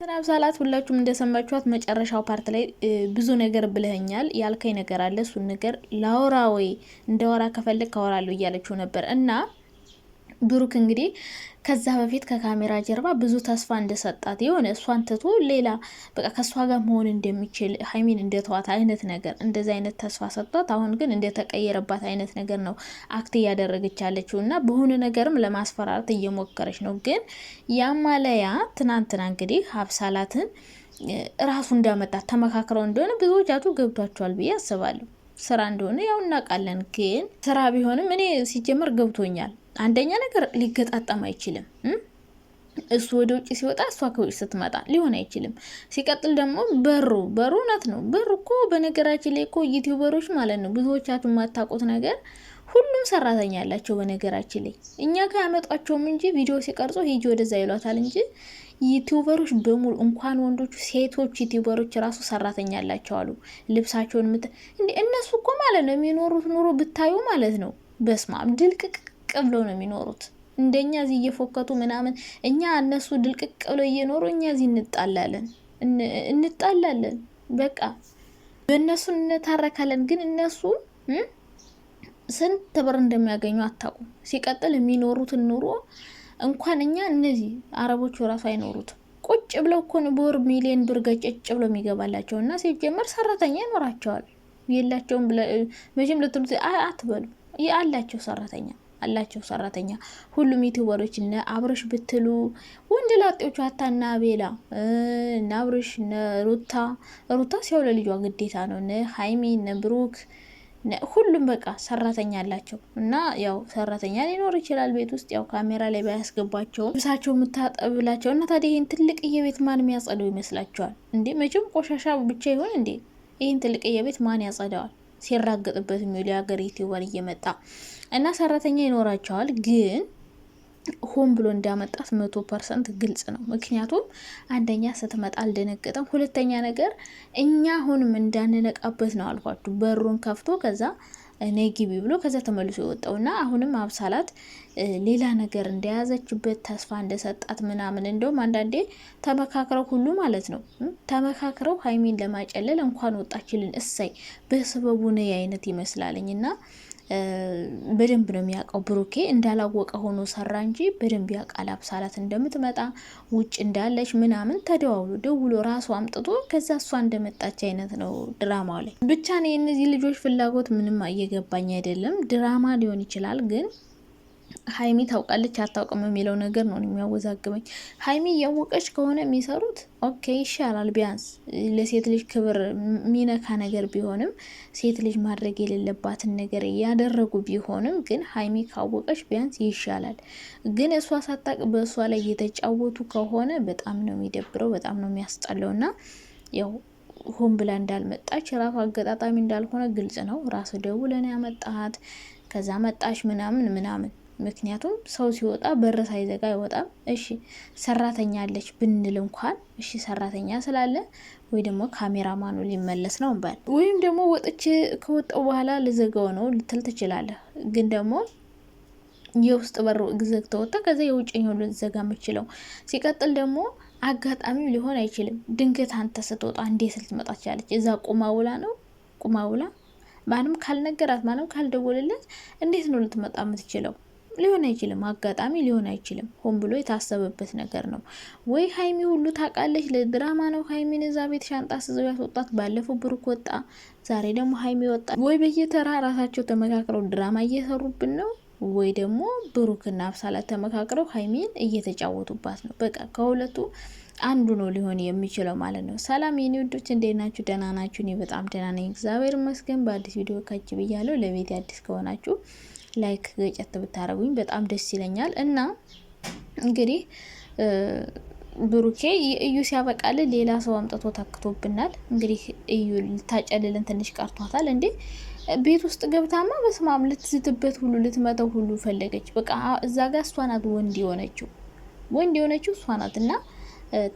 አብሳላት ሁላችሁም እንደሰማችኋት መጨረሻው ፓርት ላይ ብዙ ነገር ብለኛል ያልከኝ ነገር አለ እሱን ነገር ላውራ ወይ እንደወራ ከፈልክ ካወራለሁ እያለችው ነበር እና ብሩክ እንግዲህ ከዛ በፊት ከካሜራ ጀርባ ብዙ ተስፋ እንደሰጣት የሆነ እሷን ትቶ ሌላ በቃ ከሷ ጋር መሆን እንደሚችል ሀይሚን እንደተዋት አይነት ነገር እንደዛ አይነት ተስፋ ሰጥቷት አሁን ግን እንደተቀየረባት አይነት ነገር ነው አክት እያደረገች ያለችው እና በሆነ ነገርም ለማስፈራራት እየሞከረች ነው። ግን ያማለያ ትናንትና እንግዲህ አብሳላትን ራሱ እንዳመጣት ተመካክረው እንደሆነ ብዙዎቻችሁ ገብቷቸዋል ብዬ አስባለሁ። ስራ እንደሆነ ያው እናውቃለን። ግን ስራ ቢሆንም እኔ ሲጀመር ገብቶኛል። አንደኛ ነገር ሊገጣጠም አይችልም። እሱ ወደ ውጭ ሲወጣ እሷ ከውጭ ስትመጣ ሊሆን አይችልም። ሲቀጥል ደግሞ በሩ እውነት ነው። በሩ እኮ በነገራችን ላይ እኮ ዩቲዩበሮች ማለት ነው ብዙዎቻችሁ የማታውቁት ነገር ሁሉም ሰራተኛ ያላቸው በነገራችን ላይ እኛ ጋር ያመጧቸውም እንጂ ቪዲዮ ሲቀርጹ ሂጂ ወደዛ ይሏታል እንጂ ዩቲዩበሮች በሙሉ እንኳን ወንዶቹ ሴቶች ዩቲዩበሮች ራሱ ሰራተኛ ያላቸው አሉ። ልብሳቸውን እንዴ እነሱ እኮ ማለት ነው የሚኖሩት ኑሮ ብታዩ ማለት ነው በስማም ድልቅቅ ብለው ነው የሚኖሩት። እንደኛ እዚህ እየፎከቱ ምናምን እኛ እነሱ ድልቅቅ ብለው እየኖሩ እኛ እዚህ እንጣላለን በቃ በእነሱ እንታረካለን። ግን እነሱ ስንት ብር እንደሚያገኙ አታውቁም። ሲቀጥል የሚኖሩትን ኑሮ እንኳን እኛ እነዚህ አረቦቹ ራሱ አይኖሩትም። ቁጭ ብለው እኮ ነው በወር ሚሊዮን ብር ገጨጭ ብለው የሚገባላቸው እና ሲጀመር ሰራተኛ ይኖራቸዋል። የላቸውም መቼም ልትሉት አትበሉ። አላቸው ሰራተኛ ሁሉም ዩቲዩበሮች እነ አብረሽ ብትሉ ወንድ ላጤዎቹ አታና ቤላ እነ አብረሽ እነ ሩታ ሲያው ለልጇ ግዴታ ነው። እነ ሃይሚ እነ ብሩክ ሁሉም በቃ ሰራተኛ አላቸው እና ያው ሰራተኛ ሊኖር ይችላል ቤት ውስጥ ያው ካሜራ ላይ ባያስገባቸውም ልብሳቸው የምታጠብላቸው እና ታዲያ ይህን ትልቅ የቤት ማን የሚያጸደው ይመስላችኋል እንዴ? መቼም ቆሻሻ ብቻ ይሆን እንዴ? ይህን ትልቅ የቤት ማን ያጸደዋል? ሲራገጥበት የሚውል የሀገር ዩቲዩበር እየመጣ እና ሰራተኛ ይኖራቸዋል። ግን ሆን ብሎ እንዳመጣት 100% ግልጽ ነው። ምክንያቱም አንደኛ ስትመጣ አልደነገጠም፣ ሁለተኛ ነገር እኛ አሁንም እንዳንነቃበት ነው አልኳችሁ። በሩን ከፍቶ ከዛ ነይ ግቢ ብሎ ከዛ ተመልሶ የወጣውና አሁንም አብሳላት ሌላ ነገር እንደያዘችበት ተስፋ እንደሰጣት ምናምን እንደውም አንዳንዴ ተመካክረው ሁሉ ማለት ነው ተመካክረው ሀይሚን ለማጨለል እንኳን ወጣችልን እሰይ በሰበቡ ነይ አይነት ይመስላልኝና በደንብ ነው የሚያውቀው። ብሩኬ እንዳላወቀ ሆኖ ሰራ እንጂ በደንብ ያውቃል አብሳላት እንደምትመጣ ውጭ እንዳለች ምናምን ደውሎ ራሱ አምጥቶ ከዛ እሷ እንደመጣች አይነት ነው ድራማው ላይ። ብቻ ነው የእነዚህ ልጆች ፍላጎት ምንም እየገባኝ አይደለም። ድራማ ሊሆን ይችላል ግን ሀይሚ ታውቃለች አታውቅም የሚለው ነገር ነው የሚያወዛግበኝ። ሀይሚ እያወቀች ከሆነ የሚሰሩት ኦኬ ይሻላል። ቢያንስ ለሴት ልጅ ክብር የሚነካ ነገር ቢሆንም ሴት ልጅ ማድረግ የሌለባትን ነገር እያደረጉ ቢሆንም ግን ሀይሚ ካወቀች ቢያንስ ይሻላል። ግን እሷ ሳታቅ በእሷ ላይ እየተጫወቱ ከሆነ በጣም ነው የሚደብረው፣ በጣም ነው የሚያስጠላው። እና ያው ሆን ብላ እንዳልመጣች ራሱ አገጣጣሚ እንዳልሆነ ግልጽ ነው። ራሱ ደውለን ያመጣት ከዛ መጣች ምናምን ምክንያቱም ሰው ሲወጣ በር ሳይዘጋ አይወጣም። እሺ ሰራተኛ አለች ብንል እንኳን እሺ ሰራተኛ ስላለ ወይ ደግሞ ካሜራማኑ ሊመለስ ነው እንባል፣ ወይም ደግሞ ወጥቼ ከወጣው በኋላ ልዘጋው ነው ልትል ትችላለህ። ግን ደግሞ የውስጥ በር ዘግተው ወጣ ከዛ የውጭኛው ልዘጋ የምችለው። ሲቀጥል ደግሞ አጋጣሚው ሊሆን አይችልም። ድንገት አንተ ስትወጣ እንዴት ልትመጣ ቻለች? እዛ ቁማውላ ማንም ካልነገራት ማንም ካልደወለለት እንዴት ነው ልትመጣ የምትችለው? ሊሆን አይችልም። አጋጣሚ ሊሆን አይችልም። ሆን ብሎ የታሰበበት ነገር ነው። ወይ ሀይሚ ሁሉ ታውቃለች ለድራማ ነው ሀይሚን እዛ ቤት ሻንጣ ስዘው ያስወጣት። ባለፈው ብሩክ ወጣ፣ ዛሬ ደግሞ ሀይሚ ወጣ። ወይ በየተራ ራሳቸው ተመካክረው ድራማ እየሰሩብን ነው፣ ወይ ደግሞ ብሩክና አብሳላት ተመካክረው ሀይሚን እየተጫወቱባት ነው። በቃ ከሁለቱ አንዱ ነው ሊሆን የሚችለው ማለት ነው። ሰላም የኔ ውዶች እንዴት ናችሁ? ደህና ናችሁ? እኔ በጣም ደህና ነኝ እግዚአብሔር ይመስገን። በአዲስ ቪዲዮ ካች ብያለሁ። ለቤት አዲስ ከሆናችሁ ላይክ ገጨት ብታረጉኝ በጣም ደስ ይለኛል። እና እንግዲህ ብሩኬ እዩ ሲያበቃልን ሌላ ሰው አምጥቶ ተክቶብናል። እንግዲህ እዩ ልታጨልልን ትንሽ ቀርቷታል እንዴ! ቤት ውስጥ ገብታማ በስማም ልትዝትበት ሁሉ ልትመተው ሁሉ ፈለገች። በቃ እዛ ጋር እሷ ናት ወንድ የሆነችው እሷ ናት። እና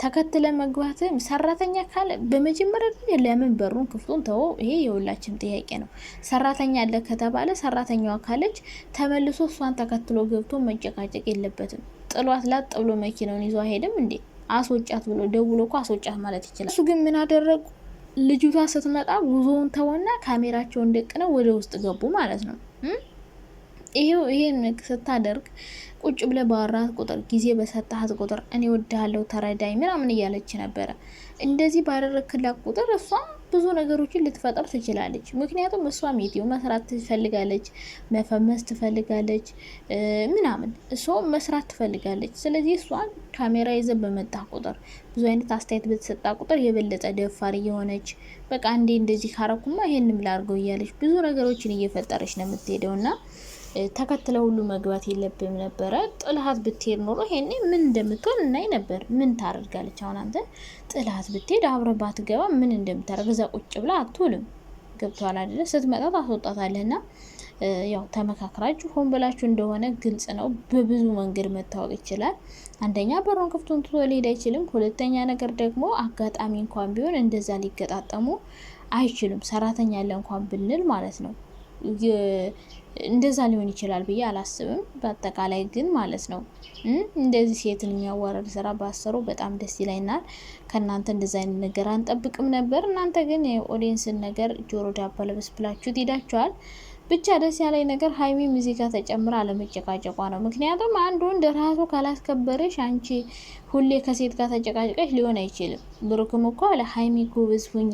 ተከትለ መግባት ሰራተኛ ካለ በመጀመሪያ ደረጃ ለምን በሩን ክፍቱን ተው? ይሄ የሁላችን ጥያቄ ነው። ሰራተኛ አለ ከተባለ ሰራተኛዋ ካለች ተመልሶ እሷን ተከትሎ ገብቶ መጨቃጨቅ የለበትም። ጥሏት ላጥ ብሎ መኪናውን ይዞ አይሄድም እንዴ? አስወጫት ብሎ ደውሎ እኮ አስወጫት ማለት ይችላል። እሱ ግን ምን አደረጉ? ልጅቷ ስትመጣ ጉዞውን ተወና ካሜራቸውን ደቅነው ወደ ውስጥ ገቡ ማለት ነው። ይሄን ስታደርግ ቁጭ ብለ ባወራት ቁጥር ጊዜ በሰጣት ቁጥር እኔ ወድሃለሁ ተረዳኝ ምናምን እያለች ነበረ። እንደዚህ ባደረክላት ቁጥር እሷ ብዙ ነገሮችን ልትፈጠር ትችላለች። ምክንያቱም እሷ ቪዲዮ መስራት ትፈልጋለች፣ መፈመስ ትፈልጋለች፣ ምናምን እሷ መስራት ትፈልጋለች። ስለዚህ እሷ ካሜራ ይዘ በመጣ ቁጥር ብዙ አይነት አስተያየት በተሰጣ ቁጥር የበለጠ ደፋር እየሆነች በቃ እንዴ እንደዚህ ካረኩማ ይሄንም ላርገው እያለች ብዙ ነገሮችን እየፈጠረች ነው የምትሄደውና ተከትለ ሁሉ መግባት የለብም ነበረ። ጥልሃት ብትሄድ ኖሮ ይሄኔ ምን እንደምትሆን እናይ ነበር። ምን ታደርጋለች? አሁን አንተ ጥልሃት ብትሄድ አብረህ ባትገባ ምን እንደምታደርግ እዛ ቁጭ ብላ አትውልም። ገብቷል አይደለ? ስትመጣ ታስወጣታለህና ያው ተመካክራችሁ ሆን ብላችሁ እንደሆነ ግልጽ ነው። በብዙ መንገድ መታወቅ ይችላል። አንደኛ በሩን ክፍቱን ትቶ ሊሄድ አይችልም። ሁለተኛ ነገር ደግሞ አጋጣሚ እንኳን ቢሆን እንደዛ ሊገጣጠሙ አይችሉም። ሰራተኛ ያለ እንኳን ብንል ማለት ነው እንደዛ ሊሆን ይችላል ብዬ አላስብም። በአጠቃላይ ግን ማለት ነው እንደዚህ ሴትን የሚያዋረድ ስራ ባሰሩ በጣም ደስ ይላይናል። ከእናንተ እንደዛ አይነት ነገር አንጠብቅም ነበር። እናንተ ግን የኦዲየንስን ነገር ጆሮ ዳባ ልበስ ብላችሁ ትሄዳችኋል። ብቻ ደስ ያለኝ ነገር ሀይሚ ሙዚቃ ተጨምራ አለመጨቃጨቋ ነው። ምክንያቱም አንድ ወንድ ራሱ ካላስከበረሽ አንቺ ሁሌ ከሴት ጋር ተጨቃጭቀሽ ሊሆን አይችልም። ብሩክም እኮ አለ ሀይሚ ጎበዝ ሁኚ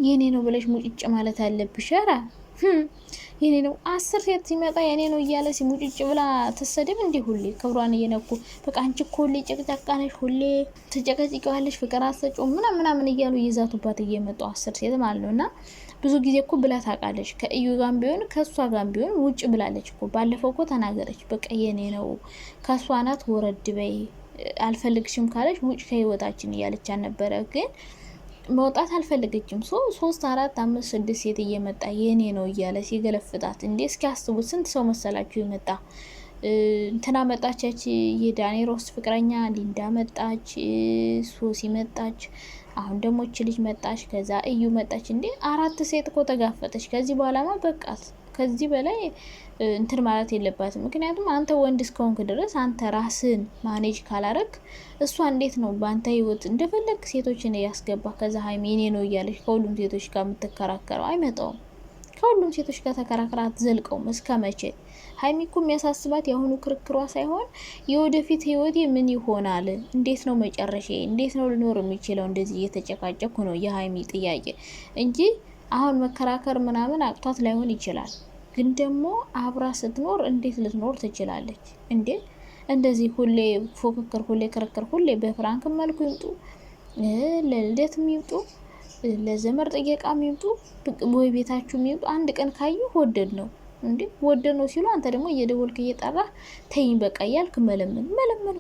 የኔ ነው ብለሽ ሙጭጭ ማለት አለብሽ። ኧረ የኔ ነው 10 ሴት ሲመጣ የኔ ነው እያለ ሲሙጭጭ ብላ ተሰደብ እንዴ? ሁሌ ክብሯን እየነኩ በቃ አንቺ እኮ ሁሌ ጨቅጫቃ ነሽ፣ ሁሌ ተጨቀጭቀዋለሽ፣ ፍቅር አትሰጪውም ምናምን እያሉ ይዛቱባት እየመጡ 10 ሴት ማለት ነውና ብዙ ጊዜ እኮ ብላ ታውቃለች። ከእዩ ጋር ቢሆን ከሷ ጋር ቢሆን ውጭ ብላለች እኮ። ባለፈው እኮ ተናገረች። በቃ የኔ ነው ከሷ ናት ወረድ በይ፣ አልፈልግሽም ካለች ውጭ ከህይወታችን እያለች ነበረ። ግን መውጣት አልፈልገችም። 3 4 5 6 ሴት እየመጣ የኔ ነው እያለ ሲገለፍጣት እንዴ! እስኪ አስቡት ስንት ሰው መሰላችሁ ይመጣ። እንትና መጣች፣ የዳኒ ሮስት ፍቅረኛ ሊንዳ መጣች፣ ሶሲ መጣች፣ አሁን ደግሞ እቺ ልጅ መጣች፣ ከዛ እዩ መጣች። እንዴ 4 ሴት እኮ ተጋፈጠች። ከዚህ በኋላማ በቃት። ከዚህ በላይ እንትን ማለት የለባትም። ምክንያቱም አንተ ወንድ እስከሆንክ ድረስ አንተ ራስን ማኔጅ ካላረክ እሷ እንዴት ነው በአንተ ህይወት እንደፈለግ ሴቶችን ያስገባ ከዛ ሀይሚ የኔ ነው እያለች ከሁሉም ሴቶች ጋር የምትከራከረው? አይመጣውም። ከሁሉም ሴቶች ጋር ተከራክራ አትዘልቀውም። እስከ መቼ? ሀይሚ እኮ የሚያሳስባት የአሁኑ ክርክሯ ሳይሆን የወደፊት ህይወቴ ምን ይሆናል፣ እንዴት ነው መጨረሻ፣ እንዴት ነው ልኖር የሚችለው፣ እንደዚህ እየተጨቃጨኩ ነው የሀይሚ ጥያቄ እንጂ አሁን መከራከር ምናምን አቅቷት ላይሆን ይችላል። ግን ደግሞ አብራ ስትኖር እንዴት ልትኖር ትችላለች እንዴ? እንደዚህ ሁሌ ፉክክር፣ ሁሌ ክርክር፣ ሁሌ በፍራንክ መልኩ ይምጡ፣ ለልደት የሚምጡ፣ ለዘመር ጥየቃ የሚምጡ፣ ወይ ቤታችሁ የሚምጡ፣ አንድ ቀን ካዩ ወደድ ነው እንዴ? ወደድ ነው ሲሉ አንተ ደግሞ እየደወልክ እየጠራህ ተይኝ በቃ እያልክ መለመን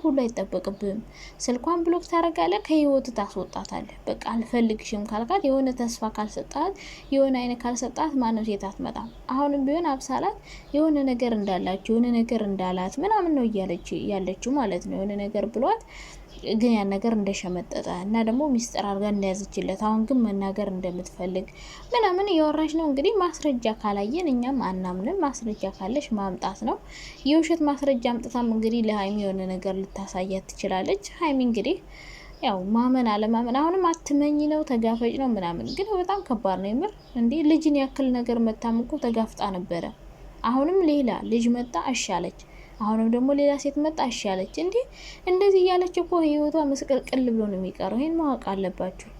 ሁሉ አይጠበቅብህም። ስልኳን ብሎክ ታደርጋለህ፣ ከህይወት ታስወጣታለህ። በቃ አልፈልግሽም ካልካት፣ የሆነ ተስፋ ካልሰጣት፣ የሆነ አይነት ካልሰጣት ማንም ሴት አትመጣም። አሁንም ቢሆን አብሳላት የሆነ ነገር እንዳላችሁ የሆነ ነገር እንዳላት ምናምን ነው እያለች ያለችው ማለት ነው። የሆነ ነገር ብሏት ግን ያን ነገር እንደሸመጠጠ እና ደግሞ ሚስጥር አድርጋ እንደያዘችለት አሁን ግን መናገር እንደምትፈልግ ምናምን እያወራች ነው። እንግዲህ ማስረጃ ካላየን እኛም አናምንም። ማስረጃ ካለሽ ማምጣት ነው። የውሸት ማስረጃ አምጥታም እንግዲህ ለሀይሚ የሆነ ነገር ልታሳያት ትችላለች። ሀይሚ እንግዲህ ያው ማመን አለማመን አሁንም አትመኝ ነው፣ ተጋፈጭ ነው ምናምን። ግን በጣም ከባድ ነው የምር። እንዴ ልጅን ያክል ነገር መታም እኮ ተጋፍጣ ነበረ። አሁንም ሌላ ልጅ መጣ አሻለች። አሁንም ደግሞ ሌላ ሴት መጣ አሻለች። እንዴ እንደዚህ እያለች እኮ ህይወቷ መስቀልቅል ብሎ ነው የሚቀረው። ይሄን ማወቅ አለባችሁ።